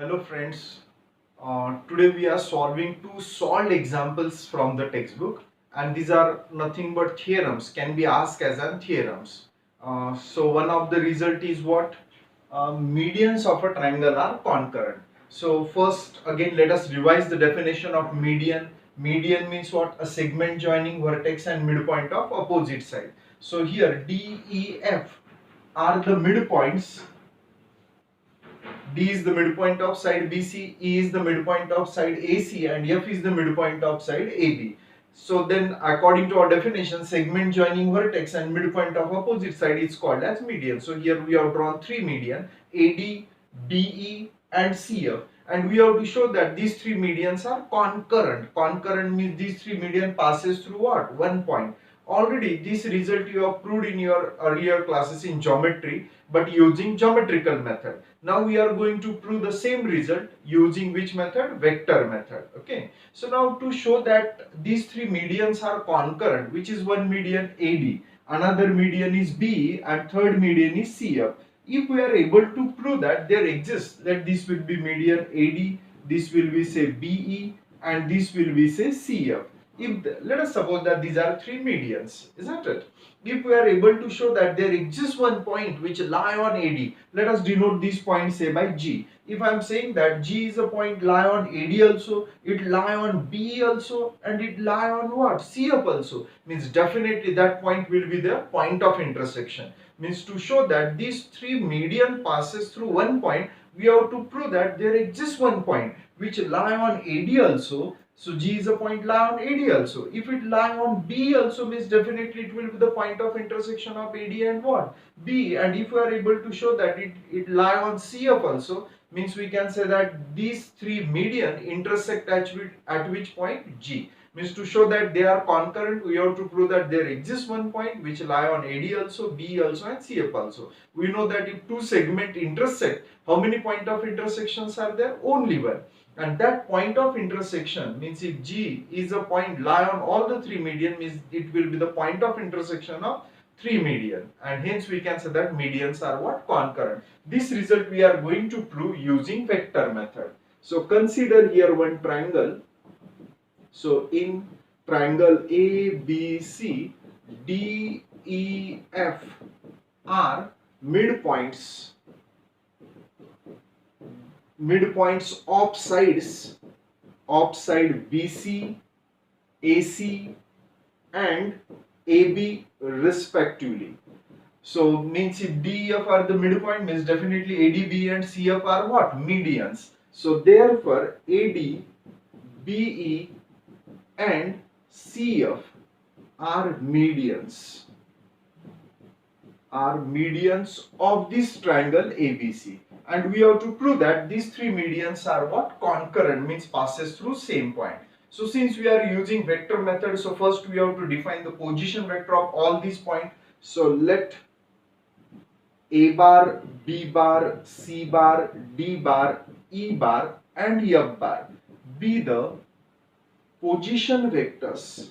Hello friends, today we are solving two solved examples from the textbook, and these are nothing but theorems, can be asked as an theorems. So one of the result is what? Medians of a triangle are concurrent. So first again let us revise the definition of median. Median means what? A segment joining vertex and midpoint of opposite side. So here D, E, F are the midpoints. D is the midpoint of side BC, E is the midpoint of side AC, and F is the midpoint of side AB. So then according to our definition, segment joining vertex and midpoint of opposite side is called as median. So here we have drawn three median, AD, BE and CF, and we have to show that these three medians are concurrent. Concurrent means these three median passes through what? One point. Already this result you have proved in your earlier classes in geometry, but using geometrical method. Now we are going to prove the same result using which method? Vector method. Okay. So now to show that these three medians are concurrent, which is one median AD, another median is BE, and third median is CF. If we are able to prove that there exists, that this will be median AD, this will be say BE, and this will be say CF. Let us suppose that these are three medians, isn't it? If we are able to show that there exists one point which lie on AD, let us denote this point say by G. If I am saying that G is a point lie on AD also, it lie on B also, and it lie on what? CF also, means definitely that point will be the point of intersection. Means to show that these three median passes through one point, we have to prove that there exists one point which lie on AD also. So G is a point lie on AD also. If it lie on B also, means definitely it will be the point of intersection of AD and what? B. And if we are able to show that it lie on CF also, means we can say that these three median intersect at which point? G. Means to show that they are concurrent, we have to prove that there exists one point which lie on AD also, B also and CF also. We know that if two segments intersect, how many point of intersections are there? Only one. And that point of intersection means if G is a point lie on all the three median, means it will be the point of intersection of three median, and hence we can say that medians are what? Concurrent. This result we are going to prove using vector method. So consider here one triangle. So in triangle ABC, DEF are midpoints of sides of side BC, AC and AB respectively. So means if DEF are the midpoint, means definitely AD, and CF are what? Medians. So therefore AD, BE and CF are medians of this triangle ABC. And we have to prove that these three medians are what? Concurrent, means passes through same point. So since we are using vector method, so first we have to define the position vector of all these points. So let A bar, B bar, C bar, D bar, E bar and F bar be the position vectors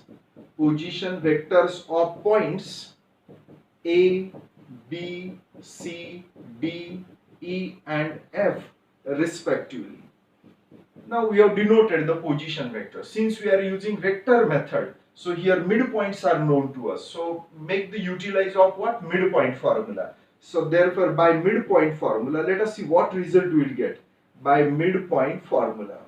of points A, B, C, D, E and F respectively. Now we have denoted the position vector. Since we are using vector method, so here midpoints are known to us. So make the utilize of what? Midpoint formula. So therefore by midpoint formula, let us see what result we will get by midpoint formula.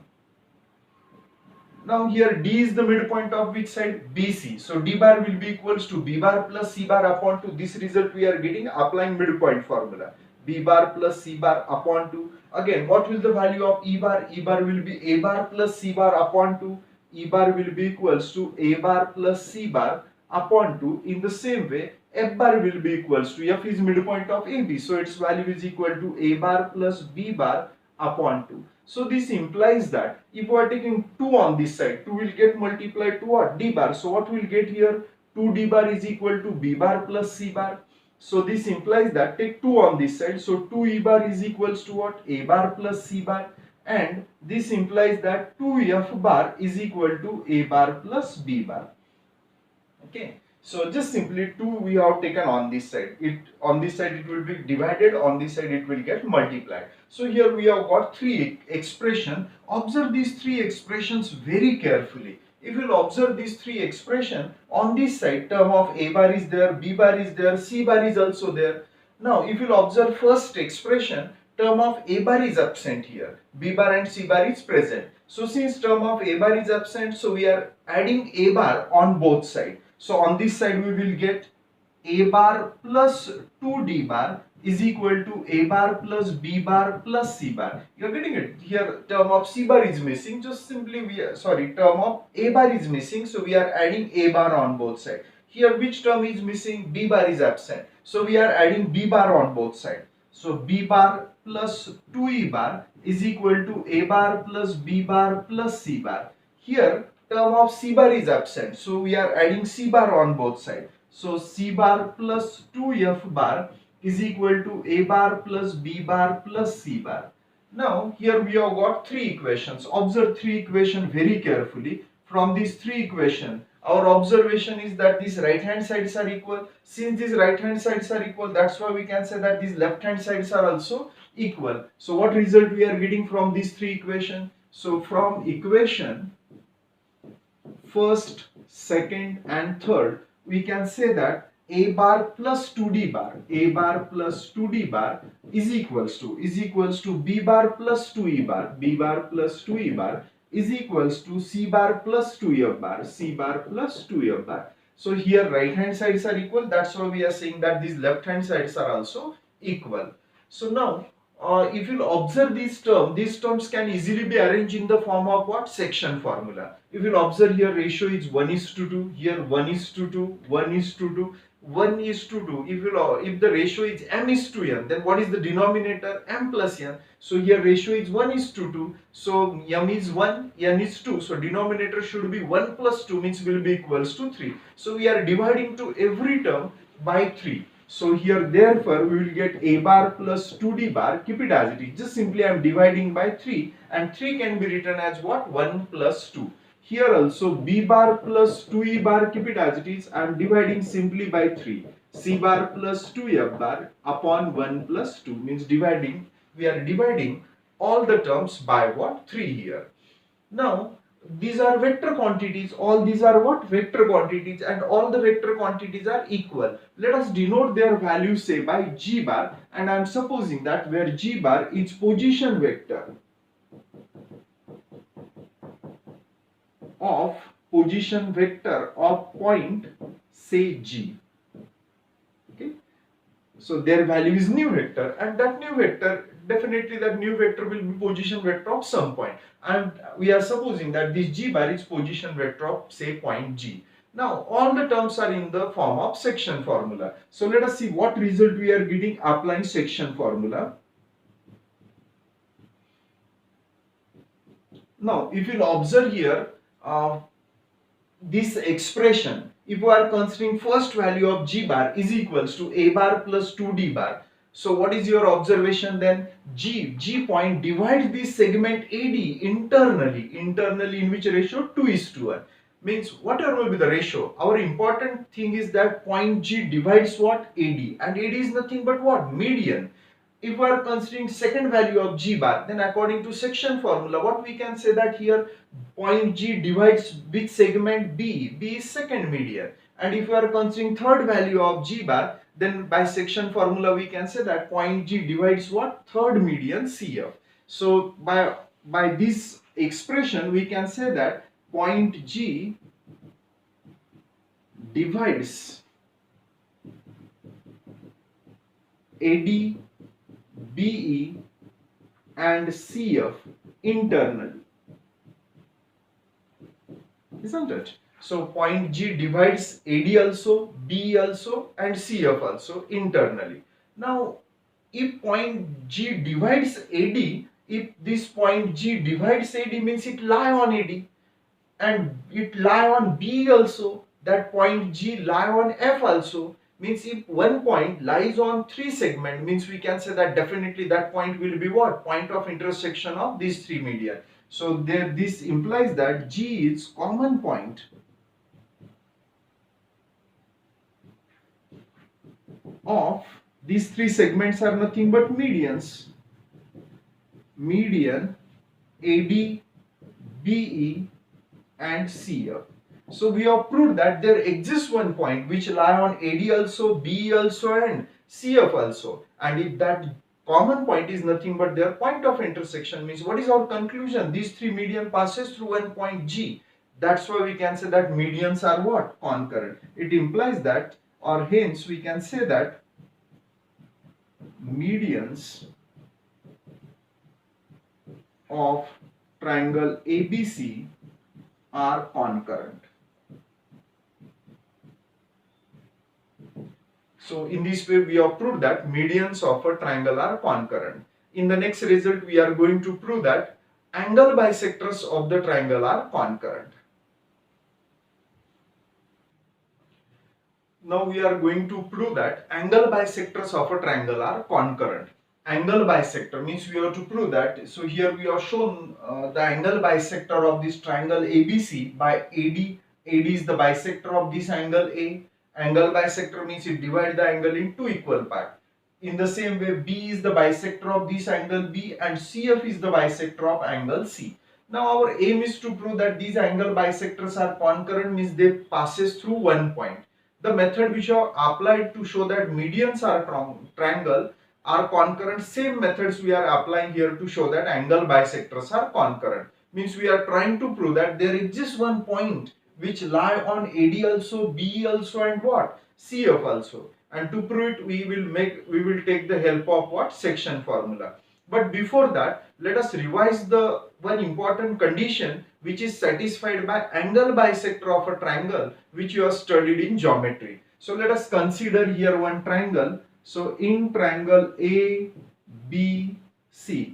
Now here D is the midpoint of which side? BC. So D bar will be equals to B bar plus C bar upon 2. This result we are getting applying midpoint formula. B bar plus C bar upon 2. Again, what will the value of E bar? E bar will be A bar plus C bar upon 2. E bar will be equals to A bar plus C bar upon 2. In the same way, F bar will be equals to, F is midpoint of AB. So its value is equal to A bar plus B bar upon 2. So this implies that if we are taking 2 on this side, 2 will get multiplied to what? D bar. So what we will get here? 2D bar is equal to B bar plus C bar. So this implies that take 2 on this side. So 2E bar is equals to what? A bar plus C bar. And this implies that 2F bar is equal to A bar plus B bar. Okay. So just simply 2 we have taken on this side. On this side it will be divided, on this side it will get multiplied. So here we have got 3 expression. Observe these 3 expressions very carefully. If you will observe these 3 expression, on this side term of a bar is there, b bar is there, c bar is also there. Now if you will observe first expression, term of a bar is absent here, b bar and c bar is present. So since term of a bar is absent, so we are adding a bar on both sides. So on this side we will get a bar plus 2d bar is equal to a bar plus b bar plus c bar. You are getting it? Here term of c bar is missing. Just simply term of a bar is missing. So we are adding a bar on both sides. Here which term is missing? B bar is absent. So we are adding b bar on both sides. So b bar plus 2e bar is equal to a bar plus b bar plus c bar. Here term of c bar is absent, so we are adding c bar on both sides. So c bar plus 2f bar is equal to a bar plus b bar plus c bar. Now here we have got 3 equations. Observe 3 equations very carefully. From these 3 equations, our observation is that these right hand sides are equal. Since these right hand sides are equal, that's why we can say that these left hand sides are also equal. So what result we are getting from these 3 equations? So from equation first, second and third, we can say that a bar plus 2d bar, a bar plus 2d bar is equals to b bar plus 2e bar, b bar plus 2e bar is equals to c bar plus 2f bar, c bar plus 2f bar. So here right hand sides are equal, that's why we are saying that these left hand sides are also equal. So now if you observe these terms can easily be arranged in the form of what? Section formula. If you observe here, ratio is 1:2, here 1:2, 1:2, 1:2. If the ratio is m:n, then what is the denominator? M plus n. So here ratio is 1:2, so m is 1, n is 2. So denominator should be 1 plus 2, means will be equals to 3. So we are dividing to every term by 3. So here therefore we will get a bar plus 2d bar, keep it as it is. Just simply I am dividing by 3, and 3 can be written as what? 1 plus 2. Here also b bar plus 2e bar, keep it as it is. I am dividing simply by 3. C bar plus 2f bar upon 1 plus 2, means we are dividing all the terms by what? 3 here. Now these are vector quantities, all these are what? Vector quantities, and all the vector quantities are equal. Let us denote their value say by g bar, and I am supposing that where g bar is position vector of point say g. Okay, so their value is new vector, and that new vector, definitely that new vector will be position vector of some point, and we are supposing that this g bar is position vector of say point g. Now all the terms are in the form of section formula. So let us see what result we are getting applying section formula. Now if you will observe here this expression, if we are considering first value of g bar is equals to a bar plus 2d bar. So what is your observation then? G point divides this segment AD internally in which ratio? 2:1. Means whatever will be the ratio, our important thing is that point G divides what? AD, and AD is nothing but what? Median. If we are considering second value of g bar, then according to section formula, what we can say that here point G divides which segment? B. B is second median. And if we are considering third value of g bar, then by section formula we can say that point G divides what? Third median CF. So by this expression we can say that point G divides AD, BE and CF internally, isn't it? So point G divides AD also, BE also and CF also internally. Now if point G divides AD, if this point G divides AD means it lie on AD, and it lie on B also, that point G lie on F also. Means if one point lies on 3 segment, means we can say that definitely that point will be what? Point of intersection of these 3 median. So there, this implies that G is common point of these three segments are nothing but medians. Median AD, BE and CF. So we have proved that there exists one point which lie on AD also, BE also and CF also. And if that common point is nothing but their point of intersection, means what is our conclusion? These three median passes through one point G. That's why we can say that medians are what? Concurrent. It implies that, or hence we can say that medians of triangle ABC are concurrent. So in this way we have proved that medians of a triangle are concurrent. In the next result we are going to prove that angle bisectors of the triangle are concurrent. Now we are going to prove that angle bisectors of a triangle are concurrent. Angle bisector means we have to prove that. So here we have shown the angle bisector of this triangle ABC by AD. AD is the bisector of this angle A. Angle bisector means it divides the angle in two equal parts. In the same way, B is the bisector of this angle B and CF is the bisector of angle C. Now our aim is to prove that these angle bisectors are concurrent, means they passes through one point. The method which are applied to show that medians are triangle are concurrent, same methods we are applying here to show that angle bisectors are concurrent. Means we are trying to prove that there exists one point which lie on AD also, BE also and what? CF also. And to prove it we will take the help of what? Section formula. But before that, let us revise the one important condition which is satisfied by angle bisector of a triangle which you have studied in geometry. So let us consider here one triangle. So in triangle ABC,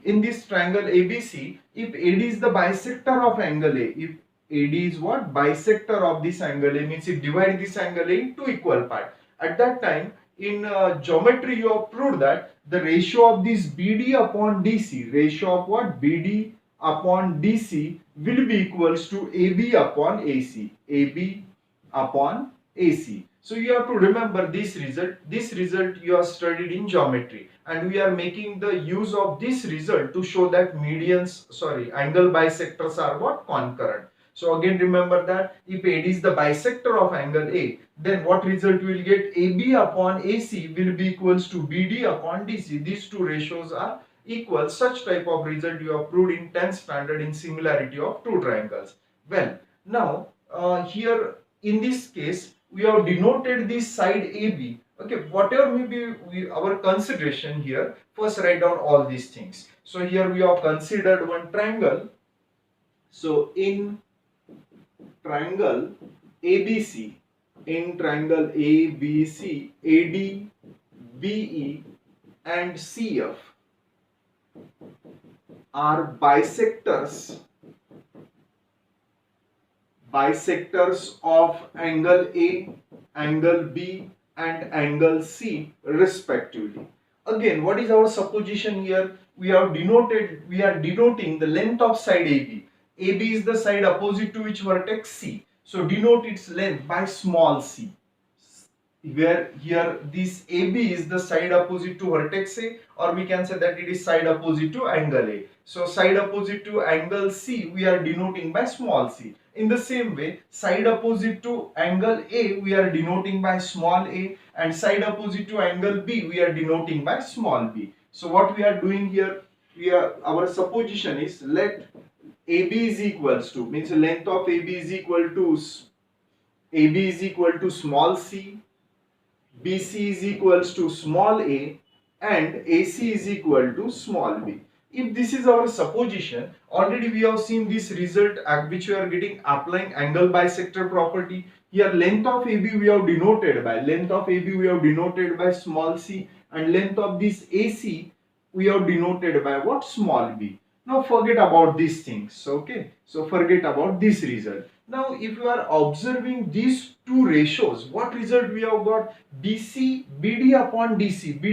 in this triangle ABC, if AD is the bisector of angle A, if AD is what? Bisector of this angle A, means it divides this angle A in two equal parts. At that time, in geometry you have proved that the ratio of this BD upon DC, ratio of what? BD upon DC will be equals to AB upon AC, AB upon AC. So you have to remember this result. This result you have studied in geometry, and we are making the use of this result to show that angle bisectors are what? Concurrent. So again remember that if AD is the bisector of angle A, then what result we will get? AB upon AC will be equals to BD upon DC. These two ratios are equal. Such type of result you have proved in 10th standard in similarity of two triangles. Well, now here in this case we have denoted this side AB. Okay, whatever may be our consideration here, first write down all these things. So here we have considered one triangle. So in triangle ABC, AD, BE and CF are bisectors of angle A, angle B and angle C respectively. Again, what is our supposition here? We are denoting the length of side AB. AB is the side opposite to which vertex? C. So denote its length by small c. Where here this AB is the side opposite to vertex A, or we can say that it is side opposite to angle A. So side opposite to angle C we are denoting by small c. In the same way, side opposite to angle A we are denoting by small a, and side opposite to angle B we are denoting by small b. So what we are doing here, our supposition is let AB is equals to, means length of AB is equal to small c, BC is equals to small a and AC is equal to small b. If this is our supposition, already we have seen this result which we are getting applying angle bisector property. Here length of AB we have denoted by small c, and length of this AC we have denoted by what? Small b. Now forget about these things, okay? So forget about this result. Now if you are observing these two ratios, what result we have got? BD upon DC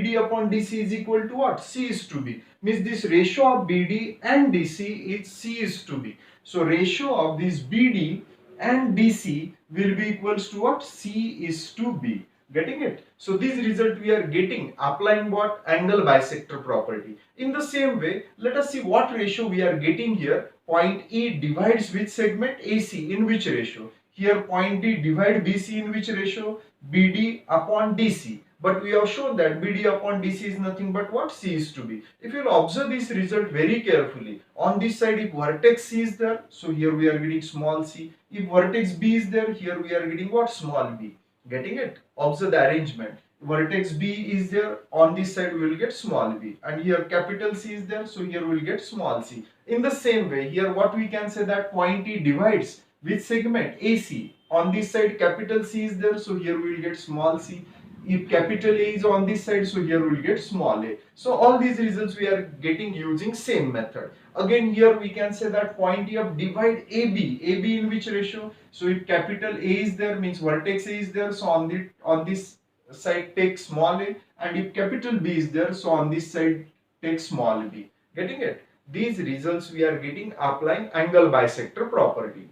is equal to what? C is to B. Means this ratio of BD and DC is C is to B. So ratio of this BD and DC will be equals to what? C is to B. Getting it? So this result we are getting applying what? Angle bisector property. In the same way, let us see what ratio we are getting here. Point E divides which segment? AC. In which ratio? Here point D divide BC in which ratio? BD upon DC. But we have shown that BD upon DC is nothing but what? C is to B. If you will observe this result very carefully, on this side if vertex C is there, so here we are getting small c. If vertex B is there, here we are getting what? Small b. Getting it? Observe the arrangement. Vertex B is there, on this side we will get small b, and here capital C is there, so here we will get small c. In the same way, here what we can say that point E divides which segment? AC. On this side capital C is there, so here we will get small c. If capital A is on this side, so here we will get small a. So all these results we are getting using same method. Again here we can say that point E of divide AB. AB in which ratio? So if capital A is there, means vertex A is there, so on this side take small a, and if capital B is there, so on this side take small b. Getting it? These results we are getting applying angle bisector property.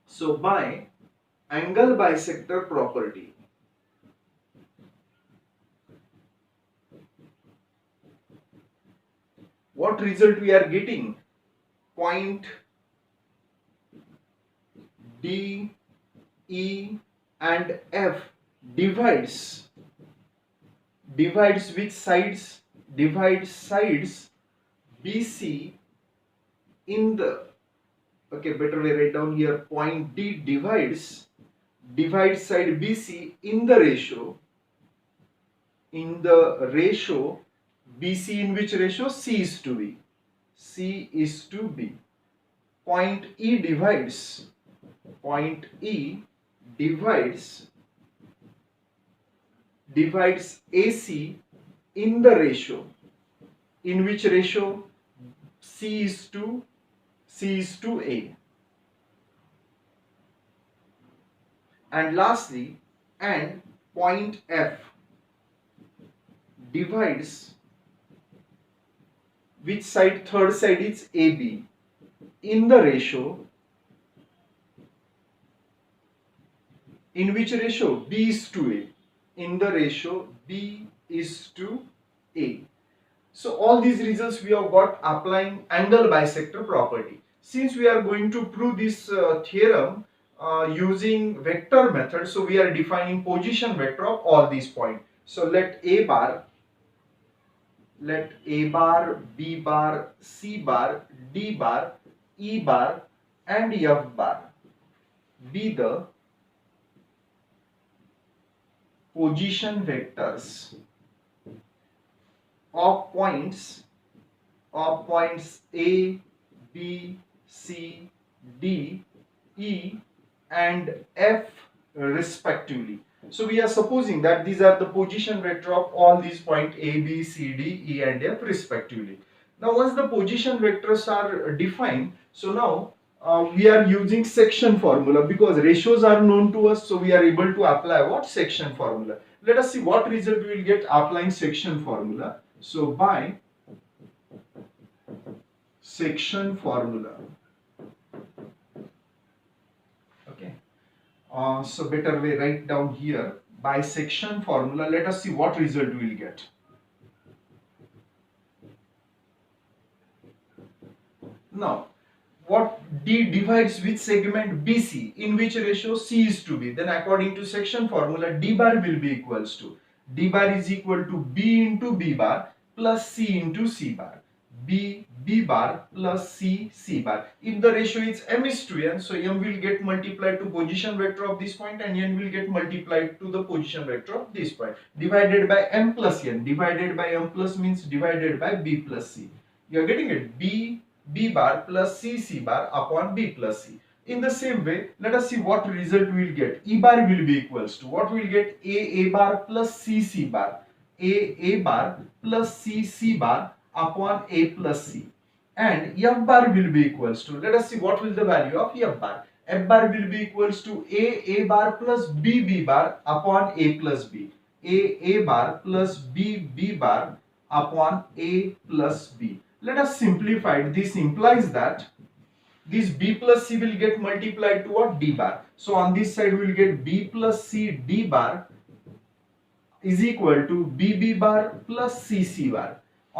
So by angle bisector property, what result we are getting? Point D, E and F divides which sides? Divides sides BC in the, okay, better way write down here, point D divides side BC in the ratio BC in which ratio? C is to B. C is to B. Point E divides AC in the ratio. In which ratio? C is to A. And lastly, and point F divides which side? Third side is AB in the ratio. In which ratio? B is to A. In the ratio B is to A. So all these results we have got applying angle bisector property. Since we are going to prove this theorem using vector method, so we are defining position vector of all these points. So let A bar, B bar, C bar, D bar, E bar and F bar be the position vectors of points A, B, C, D, E and F respectively. So we are supposing that these are the position vector of all these points A, B, C, D, E and F respectively. Now once the position vectors are defined, so now we are using section formula because ratios are known to us, so we are able to apply what? Section formula. Let us see what result we will get applying section formula. So by section formula, okay, so better way write down here, by section formula, let us see what result we will get. Now what? D divides which segment? BC. In which ratio? C is to B. Then according to section formula, D bar will be equals to, D bar is equal to B into B bar plus C into C bar. B bar plus C bar. If the ratio is M is to N, so M will get multiplied to position vector of this point and N will get multiplied to the position vector of this point. Divided by M plus N. Divided by M plus means divided by B plus C. You are getting it? B bar plus C bar upon B plus C. In the same way, let us see what result we will get. E bar will be equals to, what we will get? A bar plus C bar. A bar plus C bar upon A plus C. And F bar will be equals to, let us see what will the value of F bar. F bar will be equals to A bar plus B bar upon A plus B. A bar plus B bar upon A plus B. Let us simplify it. This implies that this B plus C will get multiplied to what? D bar. So on this side we will get B plus C D bar is equal to bb bar plus cc bar.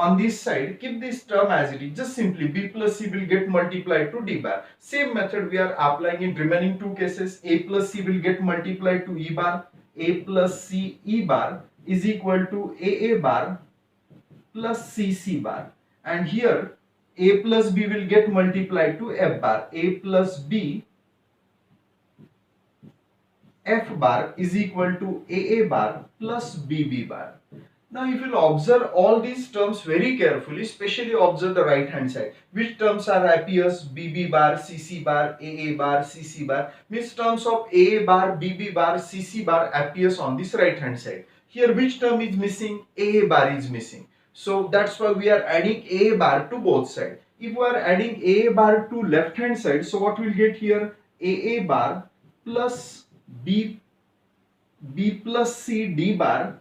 On this side, keep this term as it is. Just simply b plus c will get multiplied to d bar. Same method we are applying in remaining two cases. A plus c will get multiplied to e bar. A plus c e bar is equal to aa bar plus cc bar. And here a plus b will get multiplied to f bar. A plus b f bar is equal to aa bar plus bb bar. Now if you observe all these terms very carefully, especially observe the right hand side, which terms are appears bb bar, cc bar, aa bar, cc bar, means terms of aa bar, bb bar, cc bar appears on this right hand side. Here which term is missing? aa bar is missing. So that's why we are adding aa bar to both sides. If we are adding aa bar to left hand side, so what we'll get here? aa bar plus b plus c d bar,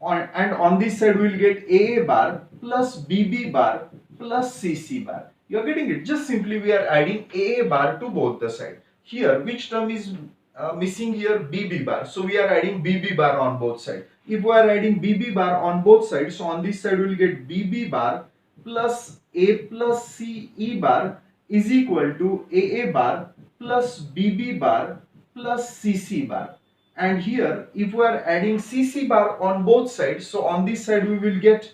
and on this side we will get aa bar plus bb bar plus cc bar. You are getting it? Just simply we are adding aa bar to both the side. Here which term is missing here? bb bar. So we are adding bb bar on both sides. If we are adding bb bar on both sides, so on this side we will get bb bar plus a plus c e bar is equal to aa bar plus bb bar plus cc bar. And here if we are adding cc bar on both sides, so on this side we will get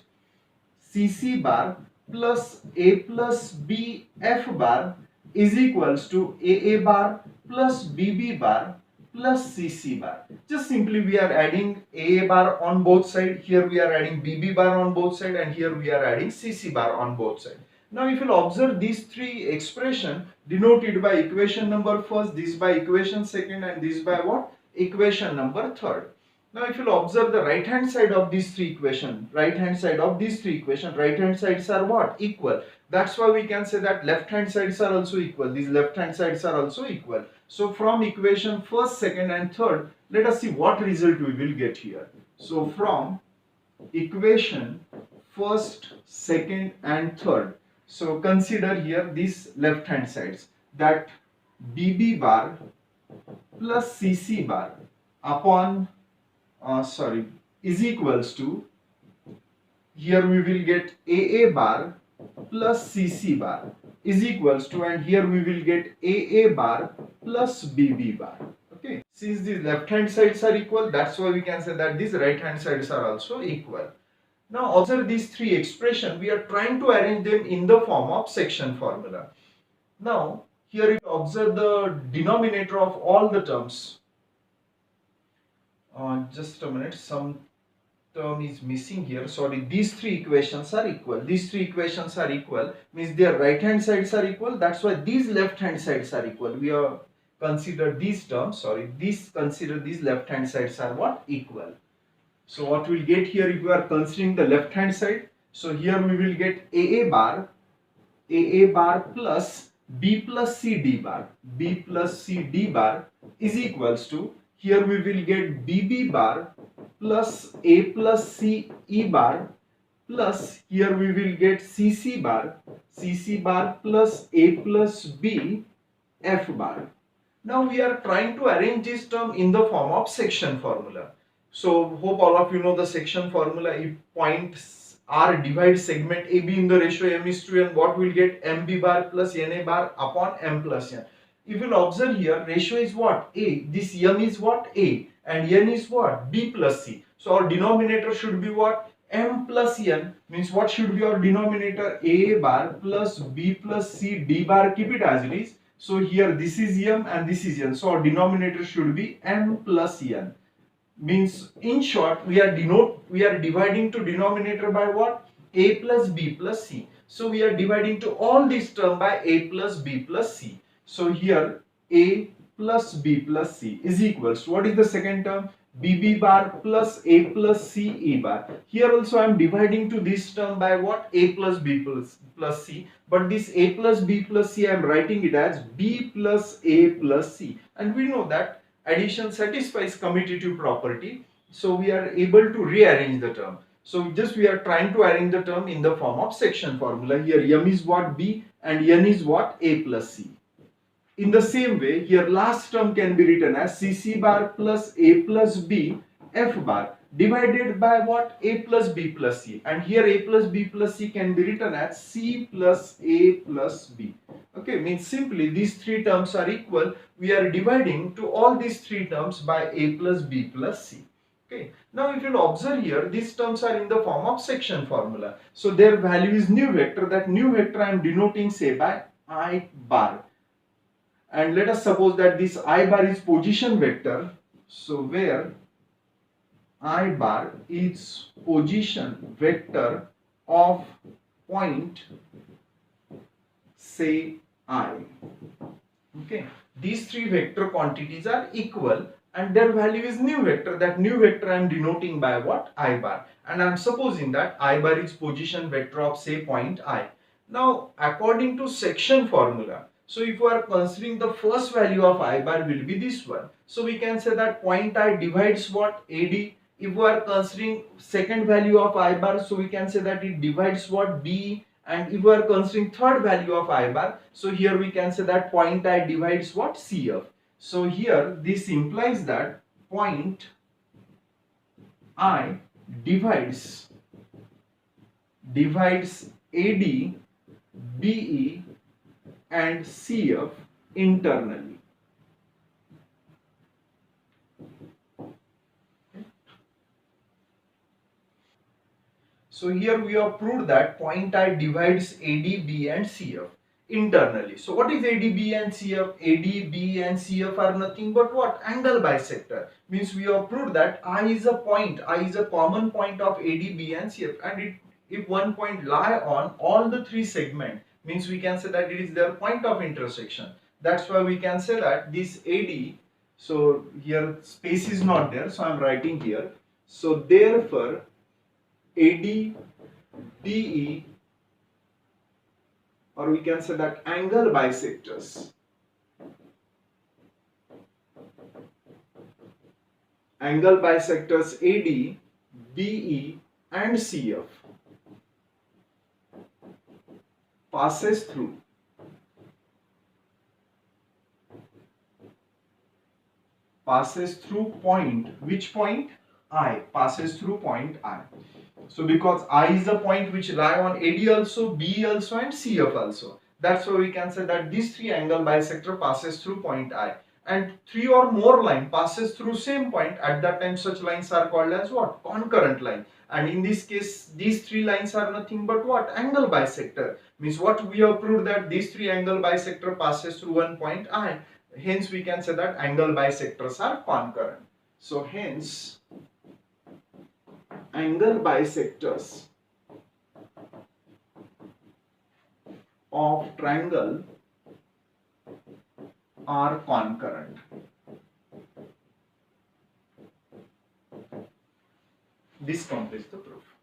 cc bar plus a plus b f bar is equals to aa bar plus bb bar plus cc bar. Just simply we are adding aa bar on both sides. Here we are adding bb bar on both sides, and here we are adding cc bar on both sides. Now if you observe these three expression denoted by equation number first, this by equation second, and this by what? Equation number third. Now if you observe the right hand side of these three equation, right hand sides are what? Equal. That's why we can say that left hand sides are also equal. These left hand sides are also equal. So from equation first, second and third, let us see what result we will get here. So from equation first, second and third, so consider here these left hand sides, that bb bar plus cc bar upon is equals to, here we will get aa bar plus cc bar is equals to, and here we will get aa bar plus bb bar. Okay, since these left hand sides are equal, that's why we can say that these right hand sides are also equal. Now observe these three expressions. We are trying to arrange them in the form of section formula. Now here you observe the denominator of all the terms. Just a minute, some term is missing here. Sorry, these three equations are equal. These three equations are equal means their right hand sides are equal. That's why these left hand sides are equal. We are consider these terms. Sorry, consider these left hand sides are what? Equal. So what we'll get here, if we are considering the left hand side, so here we will get aa bar plus b plus c d bar is equals to, here we will get bb bar plus a plus c e bar plus, here we will get cc bar plus a plus b f bar. Now we are trying to arrange this term in the form of section formula. So hope all of you know the section formula. If points R divide segment AB in the ratio m:2, and what will get mb bar plus na bar upon m plus n. If you will observe here, ratio is what? A. This m is what? A. And n is what? B plus c. So our denominator should be what? M plus n. Means what should be our denominator? A bar plus b plus c d bar. Keep it as it is. So here this is m and this is n. So our denominator should be m plus n. Means in short, we are dividing to denominator by what? A plus b plus c. So we are dividing to all these term by a plus b plus c. So here a plus b plus c is equals to, what is the second term? bb bar plus a plus c e bar. Here also I am dividing to this term by what? A plus b plus c. But this a plus b plus c I am writing it as b plus a plus c. And we know that addition satisfies commutative property, so we are able to rearrange the term. So just we are trying to arrange the term in the form of section formula. Here m is what? B, and n is what? A plus c. In the same way, here last term can be written as CC bar plus A plus B F bar divided by what? A plus B plus C. And here A plus B plus C can be written as C plus A plus B. Okay, means simply these three terms are equal. We are dividing to all these three terms by A plus B plus C. Okay. Now if you observe here, these terms are in the form of section formula. So their value is new vector. That new vector I am denoting say by I bar. And let us suppose that this I bar is position vector. So where I bar is position vector of point say I. Okay, these three vector quantities are equal and their value is new vector. That new vector I am denoting by what? I bar. And I am supposing that I bar is position vector of say point I. Now according to section formula, so if you are considering the first value of I bar will be this one. So we can say that point I divides what? AD. If we are considering second value of I bar, so we can say that it divides what? B. And if we are considering third value of I bar, so here we can say that point I divides what? CF. So here this implies that point I divides AD, BE and CF internally. So here we have proved that point I divides AD, B and CF internally. So what is AD, B and CF? AD, B and CF are nothing but what? Angle bisector. Means we have proved that I is a point, I is a common point of AD, B and CF, and if one point lie on all the three segments, means we can say that it is their point of intersection. That's why we can say that this AD, so here space is not there, so I am writing here. So therefore AD, BE, or we can say that angle bisectors. Angle bisectors AD, BE and CF passes through point, which point? I, passes through point I. So because I is the point which lie on AD also, B also and CF also. That's why we can say that these three angle bisector passes through point I. And three or more line passes through same point. At that time such lines are called as what? Concurrent line. And in this case these three lines are nothing but what? Angle bisector. Means what we have proved that these three angle bisector passes through one point I. Hence we can say that angle bisectors are concurrent. So hence angle bisectors of triangle are concurrent. This completes the proof.